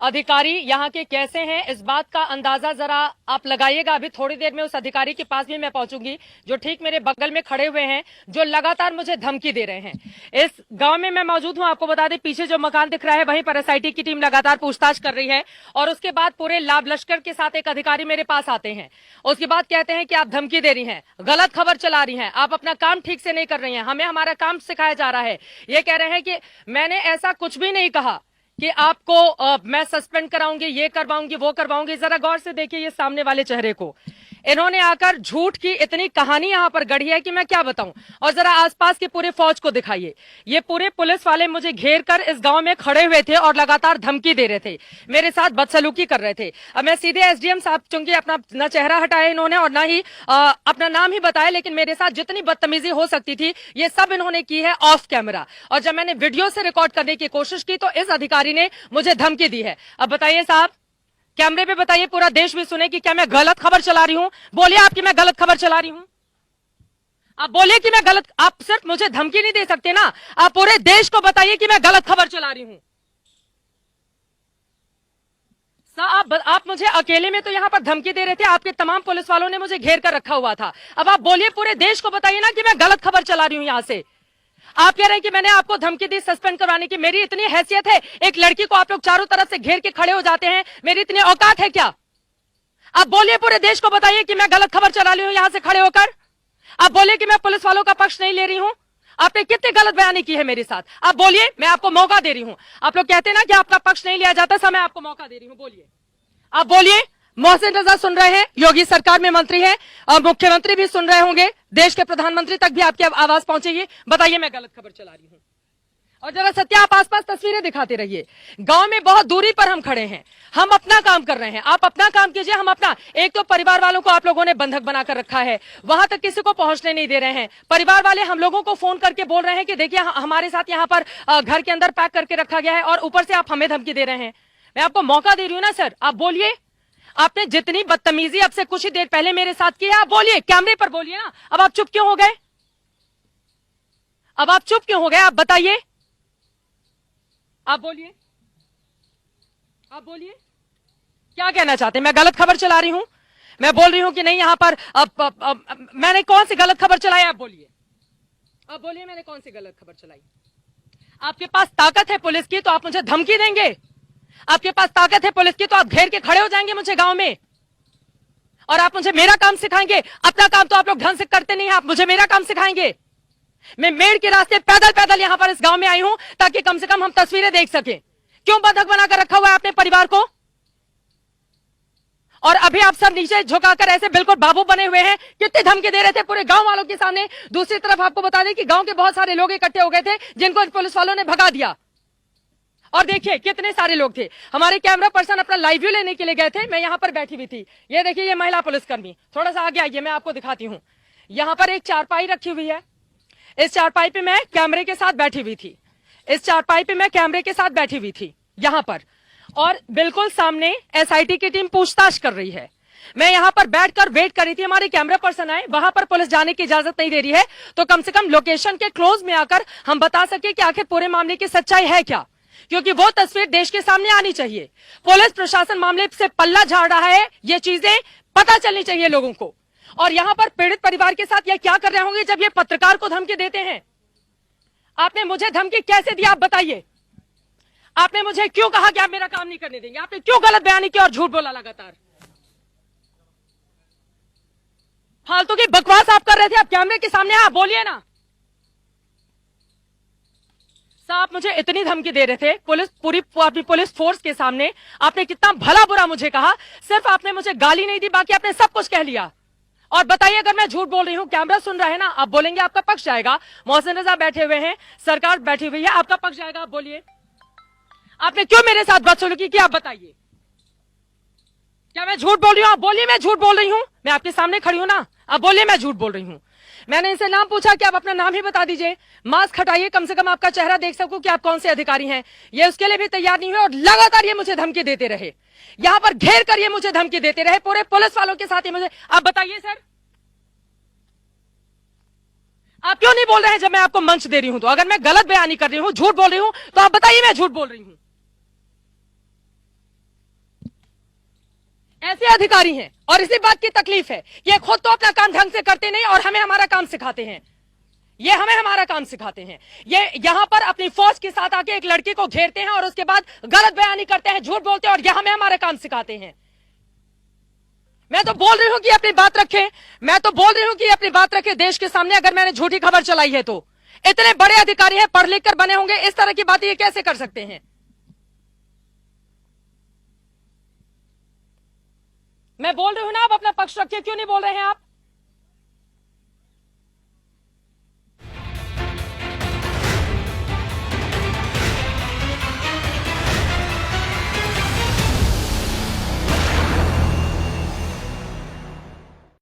अधिकारी यहाँ के कैसे हैं इस बात का अंदाजा जरा आप लगाइएगा। अभी थोड़ी देर में उस अधिकारी के पास भी मैं पहुंचूंगी जो ठीक मेरे बगल में खड़े हुए हैं, जो लगातार मुझे धमकी दे रहे हैं। इस गांव में मैं मौजूद हूं, आपको बता दें पीछे जो मकान दिख रहा है वहीं पर एसआईटी की टीम लगातार पूछताछ कर रही है और उसके बाद पूरे लाभ लश्कर के साथ एक अधिकारी मेरे पास आते हैं। उसके बाद कहते हैं कि आप धमकी दे रही हैं, गलत खबर चला रही हैं, आप अपना काम ठीक से नहीं कर रही हैं, हमें हमारा काम सिखाया जा रहा है। ये कह रहे हैं कि मैंने ऐसा कुछ भी नहीं कहा कि आपको मैं सस्पेंड कराऊंगी, ये करवाऊंगी, वो करवाऊंगी। जरा गौर से देखिए ये सामने वाले चेहरे को, इन्होंने आकर झूठ की इतनी कहानी यहां पर गढ़ी है कि मैं क्या बताऊं। और जरा आसपास की पूरे फौज को दिखाइए, ये पूरे पुलिस वाले मुझे घेर कर इस गांव में खड़े हुए थे और लगातार धमकी दे रहे थे, मेरे साथ बदसलूकी कर रहे थे। अब मैं सीधे एसडीएम साहब, चूंकि अपना न चेहरा हटाया इन्होंने और न ही अपना नाम ही बताया, लेकिन मेरे साथ जितनी बदतमीजी हो सकती थी ये सब इन्होंने की है ऑफ कैमरा। और जब मैंने वीडियो से रिकॉर्ड करने की कोशिश की तो इस अधिकारी ने मुझे धमकी दी है। अब बताइए साहब, कैमरे पे बताइए, पूरा देश भी सुने कि क्या मैं गलत खबर चला रही हूं? बोलिए आपकी मैं गलत खबर चला रही हूं? आप बोलिए कि मैं गलत, आप सिर्फ मुझे धमकी नहीं दे सकते ना, आप पूरे देश को बताइए कि मैं गलत खबर चला रही हूं। आप मुझे अकेले में तो यहां पर धमकी दे रहे थे, आपके तमाम पुलिस वालों ने मुझे घेर कर रखा हुआ था। अब आप बोलिए, पूरे देश को बताइए ना कि मैं गलत खबर चला रही हूं। यहां से आप कह रहे हैं कि मैंने आपको धमकी दी सस्पेंड करवाने की। मेरी इतनी हैसियत है, एक लड़की को आप लोग चारों तरफ से घेर के खड़े हो जाते हैं, मेरी इतनी औकात है क्या? आप बोलिए, पूरे देश को बताइए कि मैं गलत खबर चला रही हूं यहां से खड़े होकर। आप बोलिए कि मैं पुलिस वालों का पक्ष नहीं ले रही हूं। आपने कितनी गलत बयानी की है मेरे साथ, आप बोलिए, मैं आपको मौका दे रही हूं। आप लोग कहते हैं ना कि आपका पक्ष नहीं लिया जाता, मैं आपको मौका दे रही हूं, बोलिए, आप बोलिए। मोहसिन रजा सुन रहे हैं, योगी सरकार में मंत्री हैं और मुख्यमंत्री भी सुन रहे होंगे, देश के प्रधानमंत्री तक भी आपकी आवाज पहुंचेगी। बताइए मैं गलत खबर चला रही हूं। और जरा सत्या, आप आसपास तस्वीरें दिखाते रहिए। गांव में बहुत दूरी पर हम खड़े हैं, हम अपना काम कर रहे हैं, आप अपना काम कीजिए, हम अपना। एक तो परिवार वालों को आप लोगों ने बंधक बनाकर रखा है, वहां तक किसी को पहुंचने नहीं दे रहे हैं। परिवार वाले हम लोगों को फोन करके बोल रहे हैं कि देखिए हमारे साथ यहाँ पर घर के अंदर पैक करके रखा गया है और ऊपर से आप हमें धमकी दे रहे हैं। मैं आपको मौका दे रही हूं ना सर, आप बोलिए। आपने जितनी बदतमीजी अब से कुछ ही देर पहले मेरे साथ की है, आप बोलिए, कैमरे पर बोलिए ना। अब आप चुप क्यों हो गए? अब आप चुप क्यों हो गए? आप बताइए, आप बोलिए, आप बोलिए, क्या कहना चाहते हैं? मैं गलत खबर चला रही हूं? मैं बोल रही हूं कि नहीं यहां पर मैंने कौन सी गलत खबर चलाई? आप बोलिए, आप बोलिए, मैंने कौन सी गलत खबर चलाई? आपके पास ताकत है पुलिस की तो आप मुझे धमकी देंगे? आपके पास ताकत है पुलिस की तो आप घेर के खड़े हो जाएंगे मुझे गांव में और आप मुझे मेरा काम सिखाएंगे? अपना काम तो आप लोग ढंग से करते नहीं हैं, आप मुझे मेरा काम सिखाएंगे? मैं मेड़ के रास्ते पैदल पैदल यहां पर इस गांव में आई हूं ताकि कम से कम हम तस्वीरें देख सकें। क्यों बंधक बनाकर रखा हुआ है आपने परिवार को? और अभी आप सब नीचे झुकाकर ऐसे बिल्कुल बाबू बने हुए हैं, कितनी धमकी दे रहे थे पूरे गांव वालों के सामने। दूसरी तरफ आपको बता दें कि गांव के बहुत सारे लोग इकट्ठे हो गए थे जिनको पुलिस वालों ने भगा दिया। और देखिए कितने सारे लोग थे। हमारे कैमरा पर्सन अपना लाइव व्यू लेने के लिए गए थे, मैं यहां पर बैठी हुई थी। ये देखिए ये महिला पुलिसकर्मी, थोड़ा सा आगे आइए, मैं आपको दिखाती हूं। यहां पर एक चारपाई रखी हुई है, इस चारपाई पे मैं कैमरे के साथ बैठी हुई थी, इस चारपाई पे मैं कैमरे के साथ बैठी हुई थी यहां पर, और बिल्कुल सामने एसआईटी की टीम पूछताछ कर रही है। मैं यहां पर बैठकर वेट कर रही थी, हमारे कैमरा पर्सन आए, वहां पर पुलिस जाने की इजाजत नहीं दे रही है, तो कम से कम लोकेशन के क्लोज में आकर हम बता सके कि आखिर पूरे मामले की सच्चाई है क्या, क्योंकि वो तस्वीर देश के सामने आनी चाहिए। पुलिस प्रशासन मामले से पल्ला झाड़ रहा है, ये चीजें पता चलनी चाहिए लोगों को। और यहां पर पीड़ित परिवार के साथ ये क्या कर रहे होंगे जब ये पत्रकार को धमकी देते हैं? आपने मुझे धमकी कैसे दी, आप बताइए? आपने मुझे क्यों कहा कि आप मेरा काम नहीं करने देंगे? आपने क्यों गलत बयानी की और झूठ बोला लगातार? फालतू की बकवास आप कर रहे थे, आप कैमरे के सामने आप बोलिए ना। आप मुझे इतनी धमकी दे रहे थे पूरी पुलिस फोर्स के सामने, आपने कितना भला बुरा मुझे कहा, सिर्फ आपने मुझे गाली नहीं दी, बाकी आपने सब कुछ कह लिया। और बताइए अगर मैं झूठ बोल रही हूं, कैमरा सुन रहा है ना, आप बोलेंगे आपका पक्ष जाएगा। मोहसिन रजा बैठे हुए हैं, सरकार बैठी हुई है, आपका पक्ष जाएगा, आप बोलिए। आपने क्यों मेरे साथ बदसलूकी की, आप बताइए? क्या मैं झूठ बोल रही हूं? आप बोलिए मैं झूठ बोल रही हूं, मैं आपके सामने खड़ी हूं ना, आप बोलिए मैं झूठ बोल रही हूं। मैंने इनसे नाम पूछा कि आप अपना नाम ही बता दीजिए, मास्क हटाइए, कम से कम आपका चेहरा देख सकूं कि आप कौन से अधिकारी हैं। ये उसके लिए भी तैयार नहीं हुए और लगातार ये मुझे धमकी देते रहे, यहां पर घेर कर ये मुझे धमकी देते रहे, पूरे पुलिस वालों के साथ ये मुझे। आप बताइए सर, आप क्यों नहीं बोल रहे हैं जब मैं आपको मंच दे रही हूं? तो अगर मैं गलत बयानी कर रही हूं, झूठ बोल रही हूं, तो आप बताइए मैं झूठ बोल रही हूं। ये अधिकारी हैं और इसी बात की तकलीफ है कि ये खुद तो अपना काम ढंग से करते नहीं और हमें हमारा काम सिखाते हैं। ये हमें हमारा काम सिखाते हैं। ये यहां पर अपनी फौज के साथ आके एक लड़की को घेरते हैं और उसके बाद गलत बयानी करते हैं, झूठ बोलते हैं और यह हमें हमारा काम सिखाते हैं। मैं तो बोल रही हूं कि अपनी बात रखें, मैं तो बोल रही हूं कि अपनी बात रखें देश के सामने। अगर मैंने झूठी खबर चलाई है तो इतने बड़े अधिकारी हैं, पढ़ लिख कर बने होंगे, इस तरह की बातें ये कैसे कर सकते हैं? मैं बोल रही हूं ना, आप अपना पक्ष रखिए, क्यों नहीं बोल रहे हैं आप?